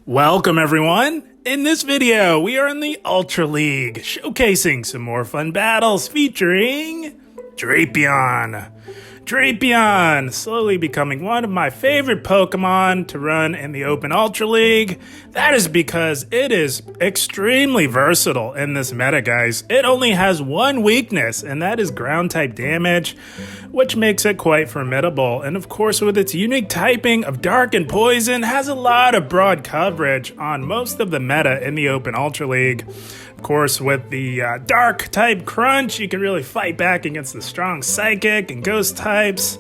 Welcome everyone! In this video, we are in the Ultra League, showcasing some more fun battles featuring Drapion. Drapion, slowly becoming one of my favorite Pokemon to run in the Open Ultra League. That is because it is extremely versatile in this meta, guys. It only has one weakness, and that is ground type damage, which makes it quite formidable. And of course, with its unique typing of Dark and Poison, has a lot of broad coverage on most of the meta in the Open Ultra League. Of course, with the Dark type Crunch, you can really fight back against the strong Psychic and Ghost types.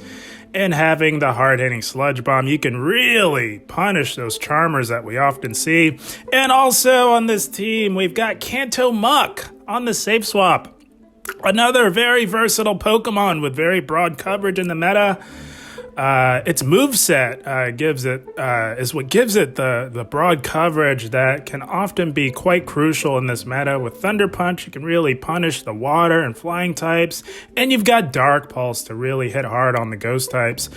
And having the hard-hitting Sludge Bomb, you can really punish those Charmers that we often see. And also on this team, we've got Kanto Muk on the Safe Swap. Another very versatile Pokemon with very broad coverage in the meta. Its moveset is what gives it the broad coverage that can often be quite crucial in this meta. With Thunder Punch, you can really punish the water and flying types, and you've got Dark Pulse to really hit hard on the ghost types.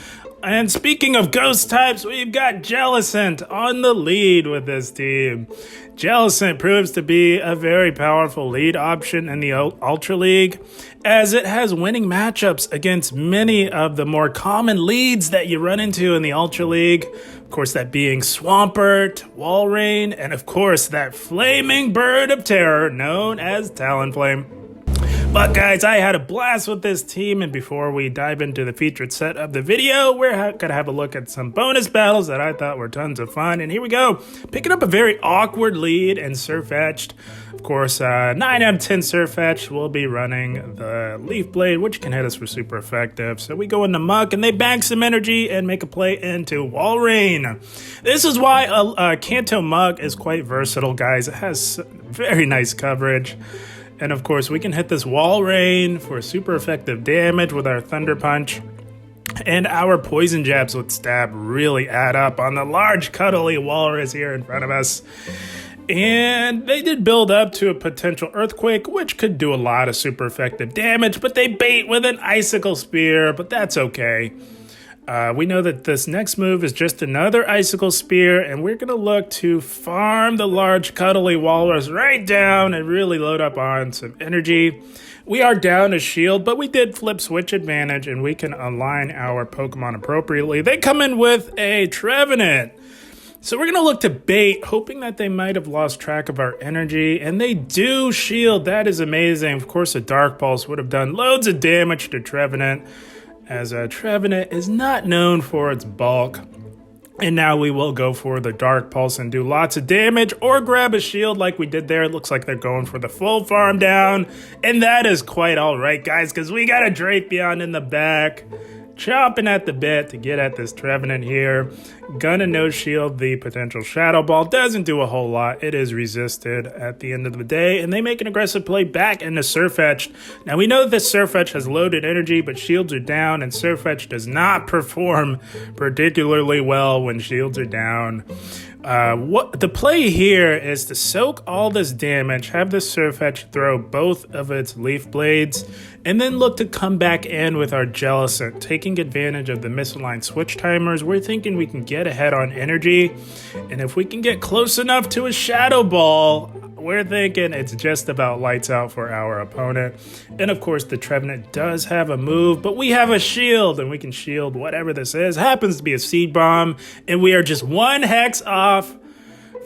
And speaking of ghost types, we've got Jellicent on the lead with this team. Jellicent proves to be a very powerful lead option in the Ultra League, as it has winning matchups against many of the more common leads that you run into in the Ultra League. Of course, that being Swampert, Walrein, and of course that flaming bird of terror known as Talonflame. But guys, I had a blast with this team, and before we dive into the featured set of the video, we're gonna have a look at some bonus battles that I thought were tons of fun. And here we go, picking up a very awkward lead and Surfetched. Of course, 9 out of 10 Surfetched will be running the Leaf Blade, which can hit us for super effective. So we go into Muk, and they bank some energy and make a play into Walrein. This is why Kanto Muk is quite versatile, guys. It has very nice coverage. And of course, we can hit this Walrein for super effective damage with our Thunder Punch. And our Poison Jabs with Stab really add up on the large cuddly walrus here in front of us. And they did build up to a potential Earthquake, which could do a lot of super effective damage, but they bait with an Icicle Spear, but that's okay. We know that this next move is just another Icicle Spear, and we're going to look to farm the large cuddly walrus right down and really load up on some energy. We are down a shield, but we did flip switch advantage, and we can align our Pokemon appropriately. They come in with a Trevenant. So we're going to look to bait, hoping that they might have lost track of our energy, and they do shield. That is amazing. Of course, a Dark Pulse would have done loads of damage to Trevenant, as Trevenant is not known for its bulk. And now we will go for the Dark Pulse and do lots of damage, or grab a shield like we did there. It looks like they're going for the full farm down, and that is quite all right, guys, because we got a Drapion in the back, chomping at the bit to get at this Trevenant here. Gonna no shield the potential Shadow Ball. Doesn't do a whole lot. It is resisted at the end of the day, and they make an aggressive play back into Surfetched. Now we know that this Surfetched has loaded energy, but shields are down, and Surfetched does not perform particularly well when shields are down. What the play here is to soak all this damage, have the Surfetched throw both of its Leaf Blades, and then look to come back in with our Jellicent, taking advantage of the misaligned switch timers. We're thinking we can get ahead on energy, and if we can get close enough to a Shadow Ball, we're thinking it's just about lights out for our opponent. And of course, the Trevenant does have a move, but we have a shield, and we can shield whatever this is. Happens to be a Seed Bomb, and we are just one hex off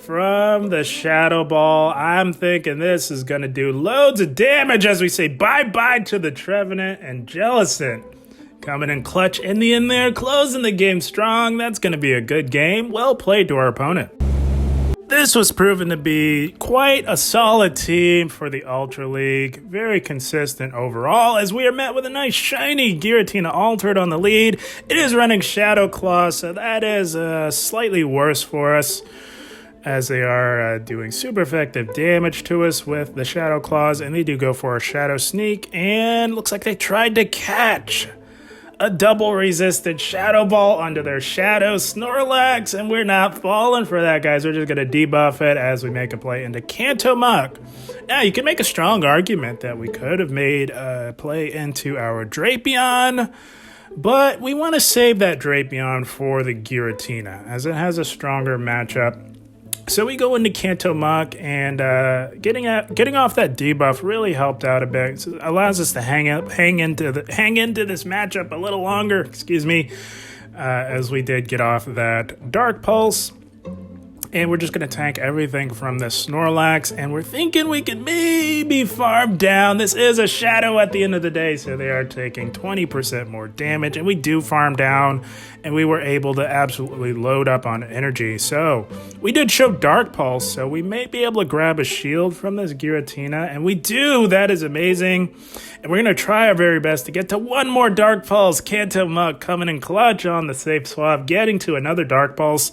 from the Shadow Ball. I'm thinking this is going to do loads of damage as we say bye-bye to the Trevenant, and Jellicent coming in clutch in the end there, closing the game strong. That's going to be a good game. Well played to our opponent. This was proven to be quite a solid team for the Ultra League. Very consistent overall, as we are met with a nice shiny Giratina Altered on the lead. It is running Shadow Claw, so that is slightly worse for us, as they are doing super effective damage to us with the Shadow Claws, and they do go for a Shadow Sneak, and looks like they tried to catch a double resisted Shadow Ball onto their Shadow Snorlax, and we're not falling for that, guys. We're just going to debuff it as we make a play into Kanto Muk. Now, you can make a strong argument that we could have made a play into our Drapion, but we want to save that Drapion for the Giratina, as it has a stronger matchup So we go into Kanto Muk, and getting off that debuff really helped out a bit. So it allows us to hang into this matchup a little longer. Excuse me, as we did get off that Dark Pulse. And we're just going to tank everything from the Snorlax, and we're thinking we can maybe farm down. This is a shadow at the end of the day, so they are taking 20% more damage, and we do farm down, and we were able to absolutely load up on energy. So we did show Dark Pulse, so we may be able to grab a shield from this Giratina, and we do. That is amazing. And we're going to try our very best to get to one more Dark Pulse. Kanto Muk coming in clutch on the safe swap, getting to another Dark Pulse.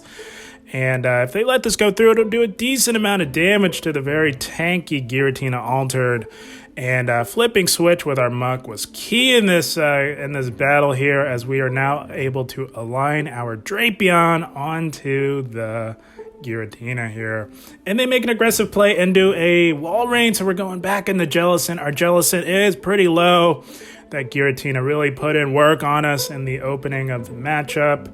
And if they let this go through, it'll do a decent amount of damage to the very tanky Giratina Altered. And flipping switch with our Muk was key in this battle here, as we are now able to align our Drapion onto the Giratina here. And they make an aggressive play into a wall rain, so we're going back in the Jellicent. Our Jellicent is pretty low. That Giratina really put in work on us in the opening of the matchup.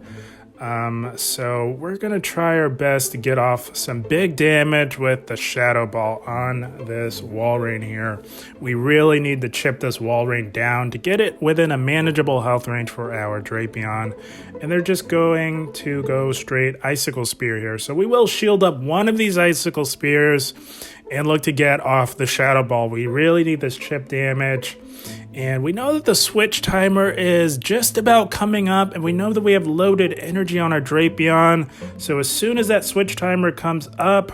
So we're going to try our best to get off some big damage with the Shadow Ball on this Walrein here. We really need to chip this Walrein down to get it within a manageable health range for our Drapion. And they're just going to go straight Icicle Spear here. So we will shield up one of these Icicle Spears and look to get off the Shadow Ball. We really need this chip damage. And we know that the switch timer is just about coming up, and we know that we have loaded energy on our Drapion. So as soon as that switch timer comes up,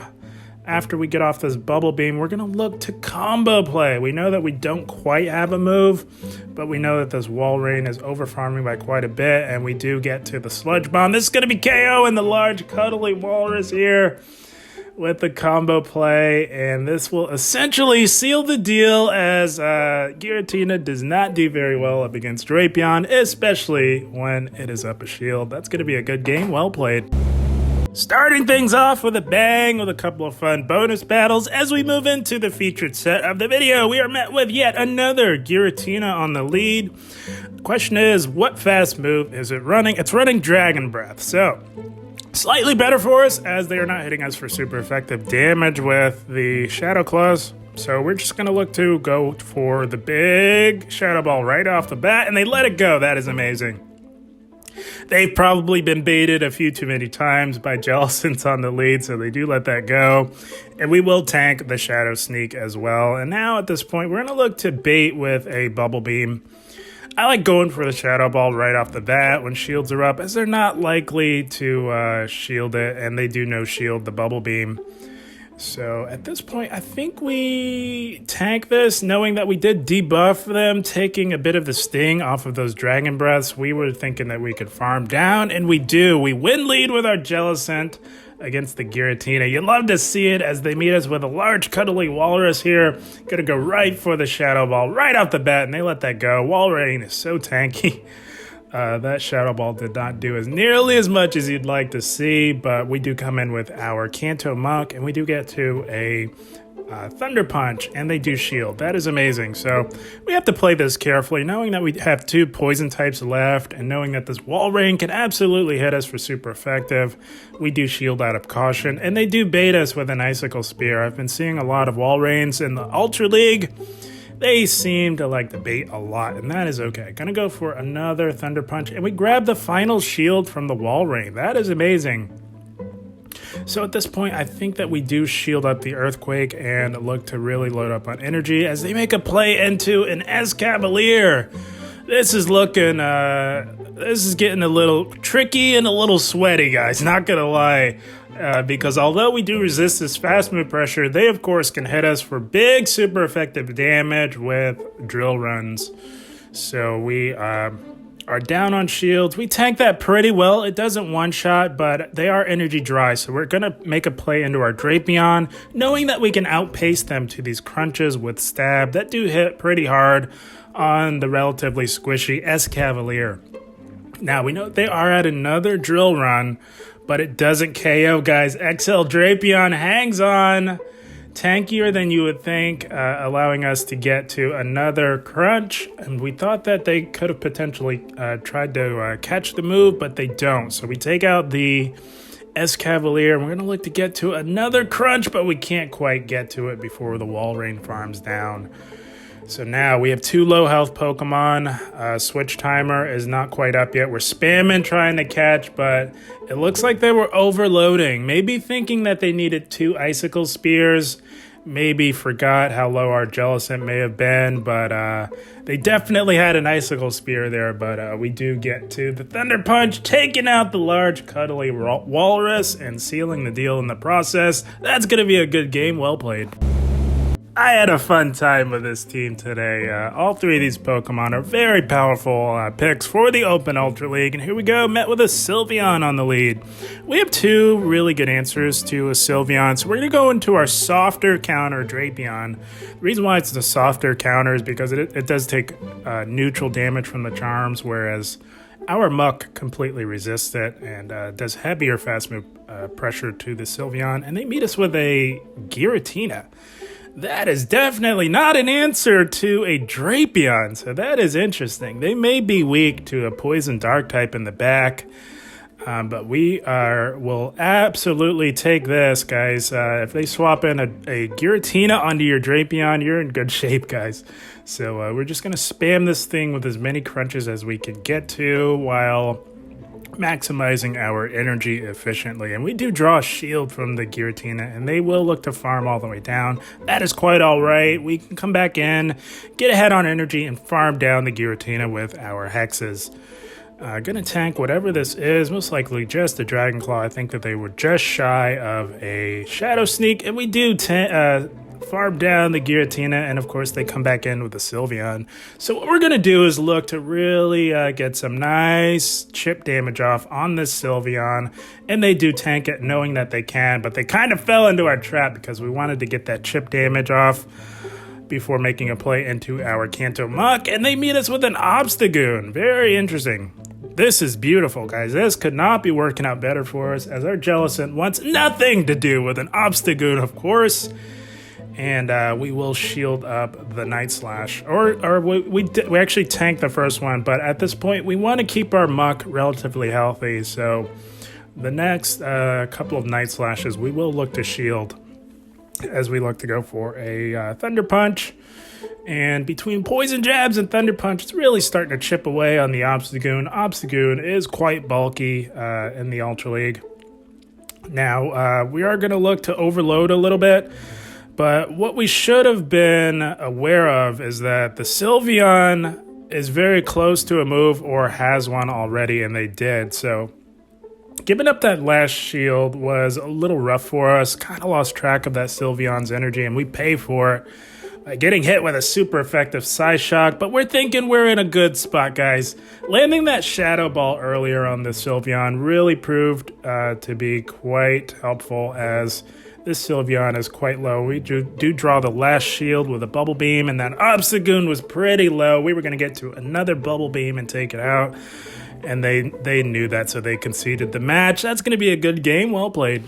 after we get off this Bubble Beam, we're going to look to combo play. We know that we don't quite have a move, but we know that this Walrein is over farming by quite a bit, and we do get to the Sludge Bomb. This is going to be KO in the large cuddly walrus here with the combo play, and this will essentially seal the deal, as Giratina does not do very well up against Drapion, especially when it is up a shield. That's going to be a good game. Well played. Starting things off with a bang with a couple of fun bonus battles. As we move into the featured set of the video, we are met with yet another Giratina on the lead. The question is, what fast move is it running? It's running Dragon Breath, so slightly better for us, as they are not hitting us for super effective damage with the Shadow Claws. So we're just going to look to go for the big Shadow Ball right off the bat, and they let it go. That is amazing. They've probably been baited a few too many times by Jellicents on the lead, so they do let that go. And we will tank the Shadow Sneak as well. And now at this point, we're going to look to bait with a Bubble Beam. I like going for the Shadow Ball right off the bat when shields are up, as they're not likely to shield it, and they do no-shield the Bubble Beam. So at this point, I think we tank this, knowing that we did debuff them, taking a bit of the sting off of those Dragon Breaths. We were thinking that we could farm down, and we do. We win lead with our Jellicent against the Giratina. You'd love to see it, as they meet us with a large cuddly walrus here. Gonna go right for the Shadow Ball right off the bat, and they let that go. Walrein is so tanky. That Shadow Ball did not do as nearly as much as you'd like to see, but we do come in with our Kanto Muk, and we do get to a Thunder Punch, and they do shield. That is amazing. So we have to play this carefully, knowing that we have two poison types left, and knowing that this Walrein can absolutely hit us for super effective. We do shield out of caution, and they do bait us with an Icicle Spear. I've been seeing a lot of Walreins in the Ultra League. They seem to like the bait a lot, and that is okay. Gonna go for another Thunder Punch, and we grab the final shield from the Walrein. That is amazing. So at this point, I think that we do shield up the Earthquake and look to really load up on energy, as they make a play into an Escavalier. This is looking, this is getting a little tricky and a little sweaty, guys, not gonna lie. Because although we do resist this fast move pressure, they of course can hit us for big, super effective damage with drill runs. So we are down on shields. We tank that pretty well. It doesn't one-shot, but they are energy dry, so we're going to make a play into our Drapion, knowing that we can outpace them to these crunches with stab that do hit pretty hard on the relatively squishy Escavalier. Now, we know they are at another drill run, but it doesn't KO, guys. XL Drapion hangs on. Tankier than you would think, allowing us to get to another crunch. And we thought that they could have potentially tried to catch the move, but they don't. So we take out the Escavalier. And we're going to look to get to another crunch, but we can't quite get to it before the Walrein farms down. So now we have 2 low health Pokemon. Switch timer is not quite up yet. We're spamming trying to catch, but it looks like they were overloading. Maybe thinking that they needed 2 Icicle Spears. Maybe forgot how low our Jellicent may have been, but they definitely had an Icicle Spear there. But we do get to the Thunder Punch, taking out the large cuddly walrus and sealing the deal in the process. That's going to be a good game. Well played. I had a fun time with this team today. All 3 of these Pokemon are very powerful picks for the Open Ultra League. And here we go, met with a Sylveon on the lead. We have 2 really good answers to a Sylveon. So we're going to go into our softer counter, Drapion. The reason why it's the softer counter is because it does take neutral damage from the charms, whereas our Muk completely resists it and does heavier fast move pressure to the Sylveon. And they meet us with a Giratina. That is definitely not an answer to a Drapion, so that is interesting. They may be weak to a Poison Dark type in the back, but will absolutely take this, guys. If they swap in a Giratina onto your Drapion, you're in good shape, guys. So we're just going to spam this thing with as many crunches as we can get to while maximizing our energy efficiently. And we do draw a shield from the Giratina, and they will look to farm all the way down. That is quite all right. We can come back in, get ahead on energy, and farm down the Giratina with our hexes. Gonna tank whatever this is, most likely just a Dragon Claw. I think that they were just shy of a Shadow Sneak, and we do farm down the Giratina, and of course they come back in with the Sylveon. So what we're going to do is look to really get some nice chip damage off on this Sylveon, and they do tank it knowing that they can, but they kind of fell into our trap because we wanted to get that chip damage off before making a play into our Kanto Muk, and they meet us with an Obstagoon. Very interesting. This is beautiful, guys. This could not be working out better for us, as our Jellicent wants nothing to do with an Obstagoon, of course. And we will shield up the Night Slash. Or we actually tanked the first one, but at this point, we want to keep our Muk relatively healthy. So the next couple of Night Slashes, we will look to shield as we look to go for a Thunder Punch. And between Poison Jabs and Thunder Punch, it's really starting to chip away on the Obstagoon. Obstagoon is quite bulky in the Ultra League. Now, we are going to look to overload a little bit. But what we should have been aware of is that the Sylveon is very close to a move or has one already, and they did. So giving up that last shield was a little rough for us. Kind of lost track of that Sylveon's energy, and we pay for it by getting hit with a super effective Psyshock. But we're thinking we're in a good spot, guys. Landing that Shadow Ball earlier on the Sylveon really proved to be quite helpful, as this Sylveon is quite low. We do draw the last shield with a Bubble Beam, and that Obstagoon was pretty low. We were going to get to another Bubble Beam and take it out, and they knew that, so they conceded the match. That's going to be a good game. Well played.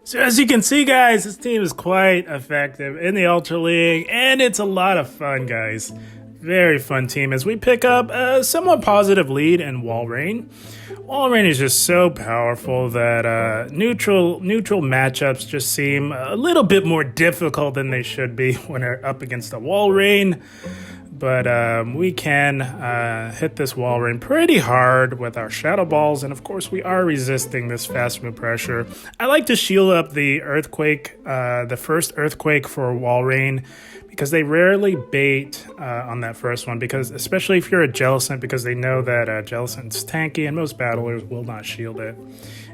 So as you can see, guys, this team is quite effective in the Ultra League, and it's a lot of fun, guys. Very fun team as we pick up a somewhat positive lead in Walrein. Walrein is just so powerful that neutral matchups just seem a little bit more difficult than they should be when they're up against a Walrein. But we can hit this Walrein pretty hard with our Shadow Balls, and of course we are resisting this fast move pressure. I like to shield up the Earthquake, the first Earthquake for Walrein, because they rarely bait on that first one, because especially if you're a Jellicent, because they know that Jellicent's tanky and most battlers will not shield it.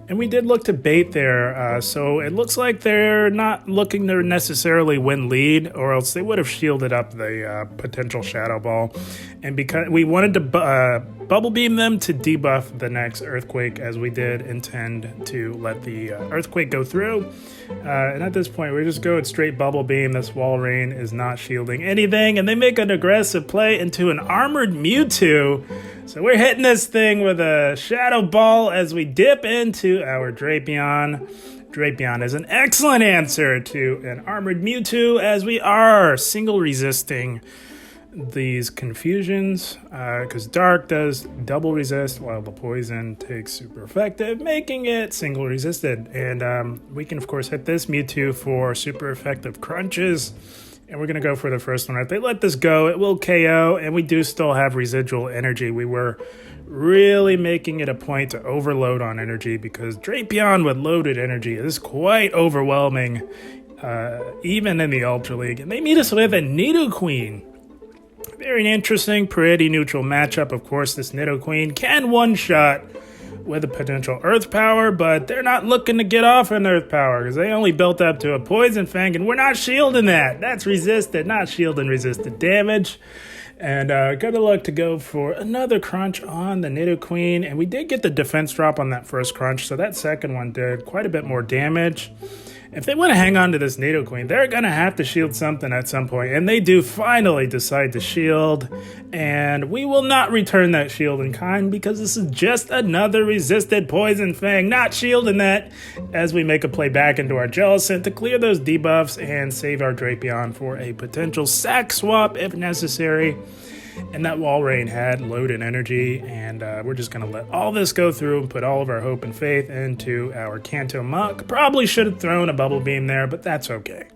And we did look to bait there, so it looks like they're not looking to necessarily win lead, or else they would have shielded up the potential Shadow Ball. And because we wanted to Bubble Beam them to debuff the next Earthquake, as we did intend to let the Earthquake go through. And at this point, we're just going straight Bubble Beam. This Walrein is not shielding anything, and they make an aggressive play into an Armored Mewtwo. So we're hitting this thing with a Shadow Ball as we dip into our Drapion. Drapion is an excellent answer to an Armored Mewtwo, as we are single resisting these confusions because Dark does double resist while the poison takes super effective, making it single resisted. And we can of course hit this Mewtwo for super effective crunches, and we're going to go for the first one. If they let this go, it will KO, and we do still have residual energy. We were really making it a point to overload on energy because Drapion with loaded energy is quite overwhelming, even in the Ultra League. And they meet us with a Nidoqueen. Very interesting, pretty neutral matchup. Of course, this Nidoqueen can one-shot with a potential Earth Power, but they're not looking to get off an Earth Power because they only built up to a Poison Fang, and we're not shielding that. That's resisted, not shield and resisted damage. And gonna look to go for another crunch on the Nidoqueen, and we did get the defense drop on that first crunch, so that second one did quite a bit more damage. If they want to hang on to this Nidoqueen, they're going to have to shield something at some point, and they do finally decide to shield, and we will not return that shield in kind because this is just another resisted Poison Fang, not shielding that as we make a play back into our Jellicent to clear those debuffs and save our Drapion for a potential sack swap if necessary. And that Walrein had loaded energy, and we're just going to let all this go through and put all of our hope and faith into our Kanto Muk. Probably should have thrown a Bubble Beam there, but that's okay.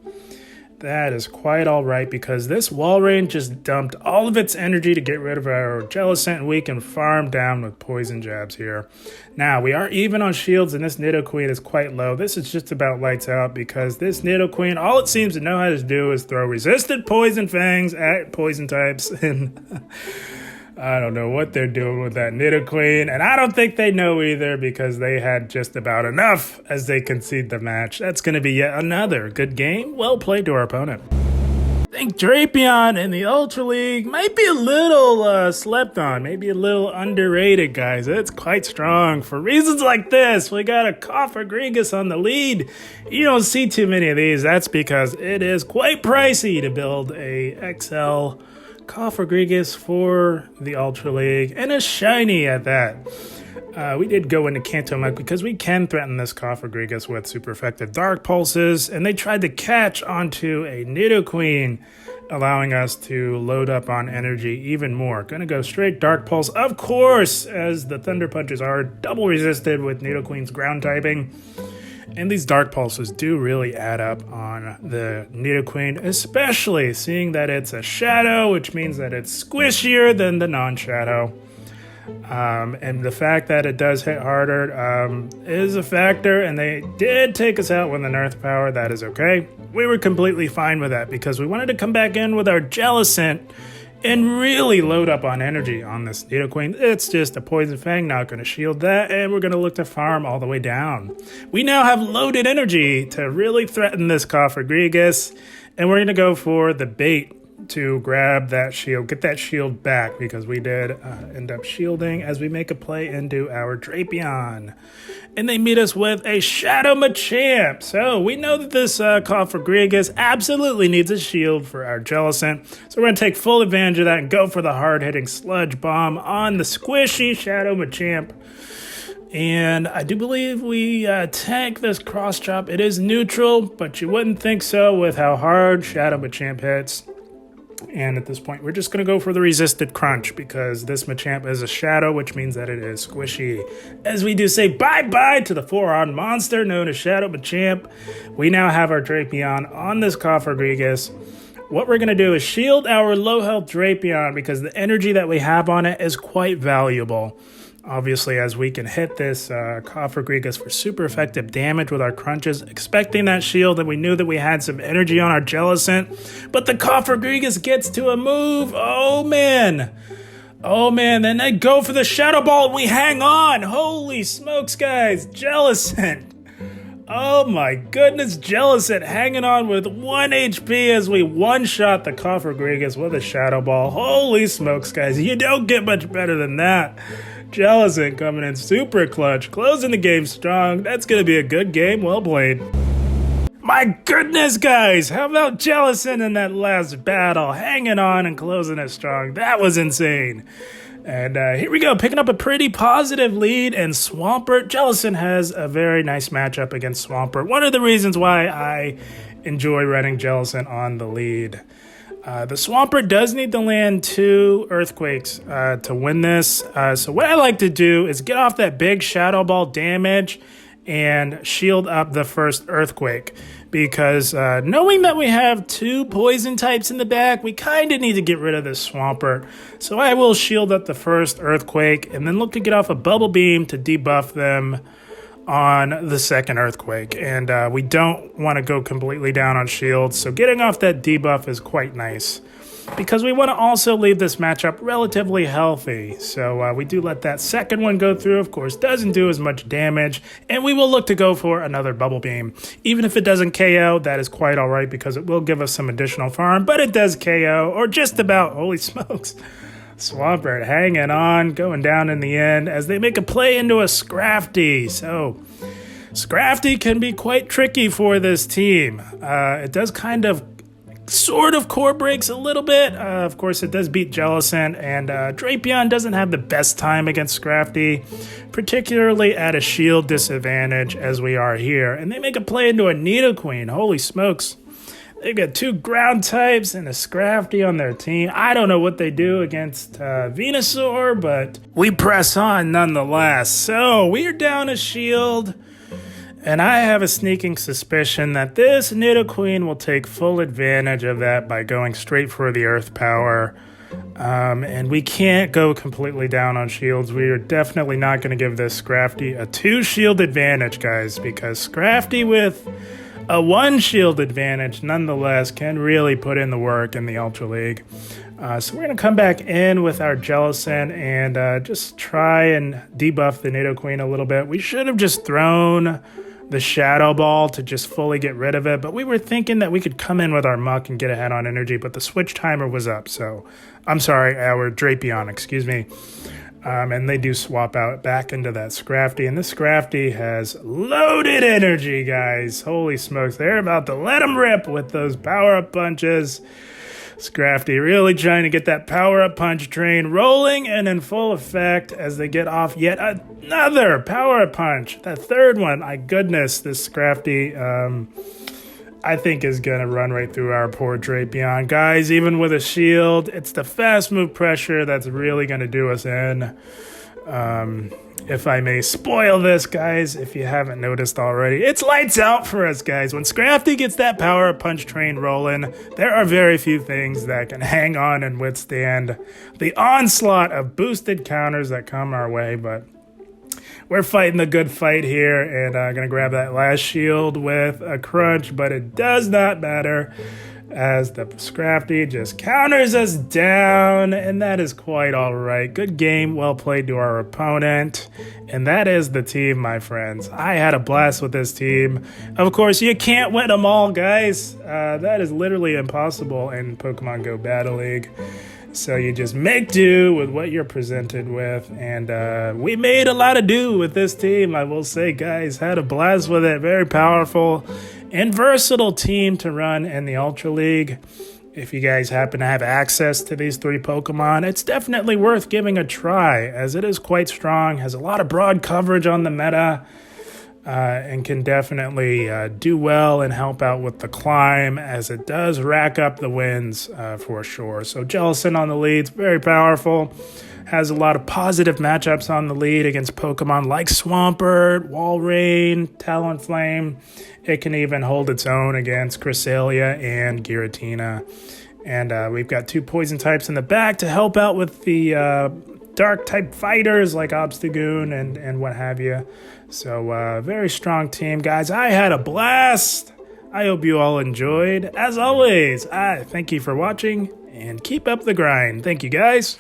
That is quite all right because this Walrein just dumped all of its energy to get rid of our Jellicent, and we can farm down with Poison Jabs here. Now, we are even on shields, and this Nidoqueen is quite low. This is just about lights out because this Nidoqueen, all it seems to know how to do is throw resisted Poison Fangs at Poison types, and I don't know what they're doing with that Nidoqueen, and I don't think they know either because they had just about enough as they concede the match. That's going to be yet another good game. Well played to our opponent. I think Drapion in the Ultra League might be a little slept on, maybe a little underrated, guys. It's quite strong for reasons like this. We got a Cofagrigus on the lead. You don't see too many of these. That's because it is quite pricey to build a XL Cofagrigus for the Ultra League, and a shiny at that. We did go into Kanto Muk because we can threaten this Cofagrigus with super effective Dark Pulses, and they tried to catch onto a Nidoqueen, allowing us to load up on energy even more. Gonna go straight Dark Pulse, of course, as the Thunder Punches are double resisted with Nidoqueen's ground typing. And these Dark Pulses do really add up on the Nidoqueen, especially seeing that it's a Shadow, which means that it's squishier than the non-Shadow. And the fact that it does hit harder is a factor, and they did take us out with an Earth Power. That is okay. We were completely fine with that because we wanted to come back in with our Jellicent and really load up on energy on this Nidoqueen. It's just a Poison Fang, not going to shield that, and we're going to look to farm all the way down. We now have loaded energy to really threaten this Cofagrigus, and we're going to go for the bait to grab that shield, get that shield back, because we did end up shielding as we make a play into our Drapion. And they meet us with a Shadow Machamp. So we know that this Cofagrigus absolutely needs a shield for our Jellicent. So we're going to take full advantage of that and go for the hard-hitting Sludge Bomb on the squishy Shadow Machamp. And I do believe we tank this Cross Chop. It is neutral, but you wouldn't think so with how hard Shadow Machamp hits. And at this point, we're just going to go for the resisted crunch because this Machamp is a Shadow, which means that it is squishy. As we do say bye-bye to the 4-on monster known as Shadow Machamp, we now have our Drapion on this Cofagrigus. What we're going to do is shield our low-health Drapion because the energy that we have on it is quite valuable. Obviously, as we can hit this Cofagrigus for super effective damage with our crunches, expecting that shield, and we knew that we had some energy on our Jellicent, but the Cofagrigus gets to a move. Oh man, then they go for the Shadow Ball, and we hang on. Holy smokes, guys, Jellicent. Oh my goodness, Jellicent hanging on with 1 HP as we one-shot the Cofagrigus with a Shadow Ball. Holy smokes, guys, you don't get much better than that. Jellicent coming in super clutch, closing the game strong. That's going to be a good game. Well played. My goodness, guys, how about Jellicent in that last battle? Hanging on and closing it strong. That was insane. And here we go, picking up a pretty positive lead, and Swampert. Jellicent has a very nice matchup against Swampert. One of the reasons why I enjoy running Jellicent on the lead. The Swampert does need to land 2 Earthquakes to win this. So what I like to do is get off that big Shadow Ball damage and shield up the first Earthquake. Because knowing that we have 2 poison types in the back, we kind of need to get rid of this Swampert. So I will shield up the first Earthquake and then look to get off a Bubble Beam to debuff them on the second Earthquake. And we don't want to go completely down on shields, so getting off that debuff is quite nice. Because we want to also leave this matchup relatively healthy. So we do let that second one go through. Of course, doesn't do as much damage. And we will look to go for another Bubble Beam. Even if it doesn't KO, that is quite alright because it will give us some additional farm. But it does KO, or just about. Holy smokes. Swampert hanging on, going down in the end as they make a play into a Scrafty. So Scrafty can be quite tricky for this team. It does kind of sort of core breaks a little bit. Of course, it does beat Jellicent, and Drapion doesn't have the best time against Scrafty, particularly at a shield disadvantage as we are here. And they make a play into a Nidoqueen. Holy smokes. They've got 2 ground types and a Scrafty on their team. I don't know what they do against Venusaur, but we press on nonetheless. So we are down a shield. And I have a sneaking suspicion that this Nidoqueen will take full advantage of that by going straight for the Earth Power. And we can't go completely down on shields. We are definitely not going to give this Scrafty a 2 shield advantage, guys, because Scrafty with a 1 shield advantage nonetheless can really put in the work in the Ultra League. So we're going to come back in with our Jellicent and just try and debuff the Nidoqueen a little bit. We should have just thrown the Shadow Ball to just fully get rid of it, but we were thinking that we could come in with our Muck and get ahead on energy, but the switch timer was up, so I'm sorry, our Drapion, excuse me. And they do swap out back into that Scrafty, and this Scrafty has loaded energy, guys. Holy smokes, they're about to let him rip with those power-up punches. Scrafty really trying to get that power-up punch train rolling and in full effect as they get off yet another power-up punch. That third one, my goodness, this Scrafty, I think is going to run right through our poor Drapion. Guys, even with a shield, it's the fast move pressure that's really going to do us in. If I may spoil this, guys, if you haven't noticed already, it's lights out for us, guys. When Scrafty gets that power punch train rolling, there are very few things that can hang on and withstand the onslaught of boosted counters that come our way, but we're fighting the good fight here, and I'm going to grab that last shield with a crunch, but it does not matter as the Scrafty just counters us down, and that is quite all right. Good game, well played to our opponent, and that is the team, my friends. I had a blast with this team. Of course, you can't win them all, guys. That is literally impossible in Pokemon Go Battle League. So you just make do with what you're presented with, and we made a lot of do with this team, I will say, guys. Had a blast with it. Very powerful and versatile team to run in the Ultra League. If you guys happen to have access to these 3 Pokemon, it's definitely worth giving a try, as it is quite strong, has a lot of broad coverage on the meta, and can definitely do well and help out with the climb, as it does rack up the wins for sure. So Jellicent on the leads, very powerful. Has a lot of positive matchups on the lead against Pokemon like Swampert, Walrein, Talonflame. It can even hold its own against Cresselia and Giratina. And we've got 2 poison types in the back to help out with the dark type fighters like Obstagoon and what have you. So very strong team, guys. I had a blast. I hope you all enjoyed. As always, I thank you for watching and keep up the grind. Thank you, guys.